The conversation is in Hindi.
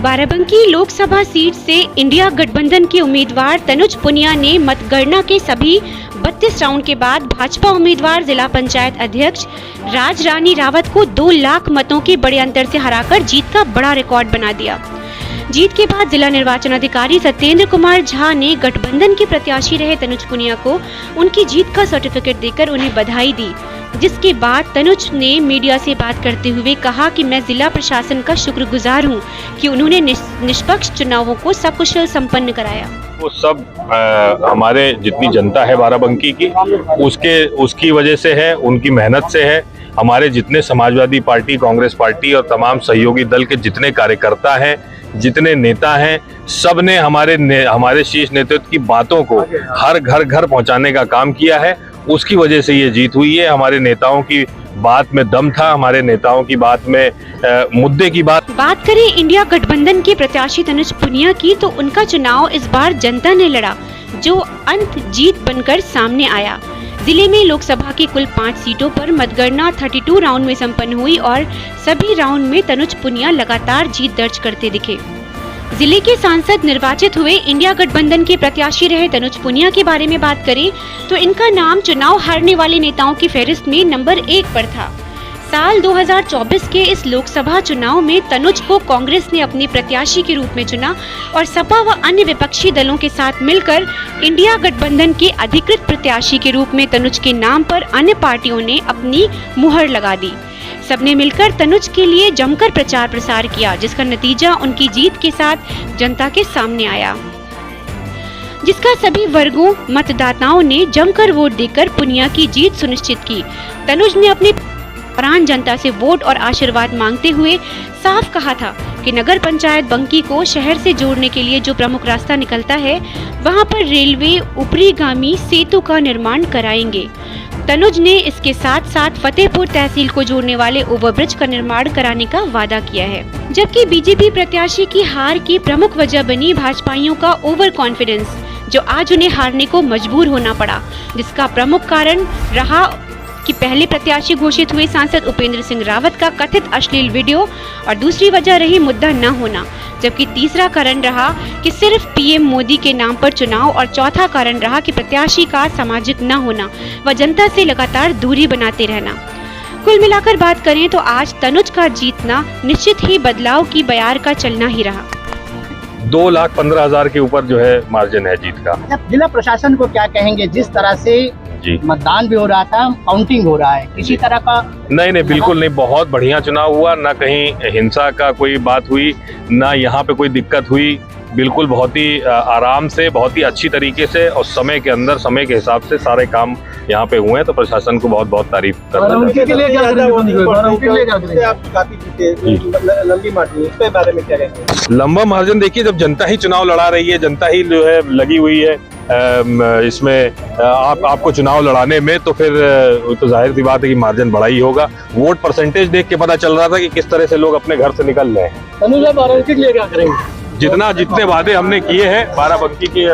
बाराबंकी लोकसभा सीट से इंडिया गठबंधन के उम्मीदवार तनुज पुनिया ने मतगणना के सभी 32 राउंड के बाद भाजपा उम्मीदवार जिला पंचायत अध्यक्ष राज रानी रावत को 2 लाख मतों के बड़े अंतर से हराकर जीत का बड़ा रिकॉर्ड बना दिया। जीत के बाद जिला निर्वाचन अधिकारी सत्येंद्र कुमार झा ने गठबंधन के प्रत्याशी रहे तनुज पुनिया को उनकी जीत का सर्टिफिकेट देकर उन्हें बधाई दी, जिसके बाद तनुज ने मीडिया से बात करते हुए कहा कि मैं जिला प्रशासन का शुक्रगुजार हूं कि उन्होंने निष्पक्ष चुनावों को सकुशल संपन्न कराया। वो सब हमारे जितनी जनता है बाराबंकी की उसकी वजह से है, उनकी मेहनत से है। हमारे जितने समाजवादी पार्टी, कांग्रेस पार्टी और तमाम सहयोगी दल के जितने कार्यकर्ता हैं, जितने नेता हैं, सब ने हमारे शीर्ष नेतृत्व की बातों को हर घर पहुंचाने का काम किया है। उसकी वजह से ये जीत हुई है। हमारे नेताओं की बात में दम था, हमारे नेताओं की बात में मुद्दे की बात करें इंडिया गठबंधन के प्रत्याशी तनुज पुनिया की, तो उनका चुनाव इस बार जनता ने लड़ा, जो अंत जीत बनकर सामने आया। जिले में लोकसभा की कुल 5 सीटों पर मतगणना 32 राउंड में संपन्न हुई और सभी राउंड में तनुज पुनिया लगातार जीत दर्ज करते दिखे। जिले के सांसद निर्वाचित हुए इंडिया गठबंधन के प्रत्याशी रहे तनुज पुनिया के बारे में बात करें तो इनका नाम चुनाव हारने वाले नेताओं की फहरिस्त में नंबर 1 पर था। साल 2024 के इस लोकसभा चुनाव में तनुज को कांग्रेस ने अपने प्रत्याशी के रूप में चुना और सपा व अन्य विपक्षी दलों के साथ मिलकर इंडिया गठबंधन के अधिकृत प्रत्याशी के रूप में तनुज के नाम पर अन्य पार्टियों ने अपनी मुहर लगा दी। सबने मिलकर तनुज के लिए जमकर प्रचार प्रसार किया, जिसका नतीजा उनकी जीत के साथ जनता के सामने आया, जिसका सभी वर्गों मतदाताओं ने जमकर वोट देकर पुनिया की जीत सुनिश्चित की। तनुज ने अपने प्राण जनता से वोट और आशीर्वाद मांगते हुए साफ कहा था कि नगर पंचायत बंकी को शहर से जोड़ने के लिए जो प्रमुख रास्ता निकलता है, वहां पर रेलवे ऊपरीगामी सेतु का निर्माण कराएंगे। तनुज ने इसके साथ साथ फतेहपुर तहसील को जोड़ने वाले ओवरब्रिज का निर्माण कराने का वादा किया है। जबकि बीजेपी प्रत्याशी की हार की प्रमुख वजह बनी भाजपाइयों का ओवर कॉन्फिडेंस, जो आज उन्हें हारने को मजबूर होना पड़ा, जिसका प्रमुख कारण रहा कि पहले प्रत्याशी घोषित हुए सांसद उपेंद्र सिंह रावत का कथित अश्लील वीडियो और दूसरी वजह रही मुद्दा न होना, जबकि तीसरा कारण रहा कि सिर्फ पीएम मोदी के नाम पर चुनाव और चौथा कारण रहा कि प्रत्याशी का सामाजिक न होना व जनता से लगातार दूरी बनाते रहना। कुल मिलाकर बात करें तो आज तनुज का जीतना निश्चित ही बदलाव की बयार का चलना ही रहा। 2,15,000 के ऊपर जो है मार्जिन है जीत का। जिला प्रशासन को क्या कहेंगे, जिस तरह से मतदान भी हो रहा था, काउंटिंग हो रहा है, किसी तरह का? नहीं, बिल्कुल नहीं। बहुत बढ़िया चुनाव हुआ, ना कहीं हिंसा का कोई बात हुई, ना यहाँ पे कोई दिक्कत हुई। बिल्कुल बहुत ही आराम से, बहुत ही अच्छी तरीके से और समय के अंदर, समय के हिसाब से सारे काम यहाँ पे हुए हैं। तो प्रशासन को बहुत बहुत तारीफ करना चाहिए। लंबा मार्जिन देखिए, जब जनता ही चुनाव लड़ा रही है, जनता ही जो है लगी हुई है इसमें आपको चुनाव लड़ाने में, तो फिर तो जाहिर सी बात है कि मार्जिन बड़ा ही होगा। वोट परसेंटेज देख के पता चल रहा था कि किस तरह से लोग अपने घर से निकल रहे हैं। बाराबंकी के लिए क्या करेंगे? जितने वादे हमने किए हैं बाराबंकी के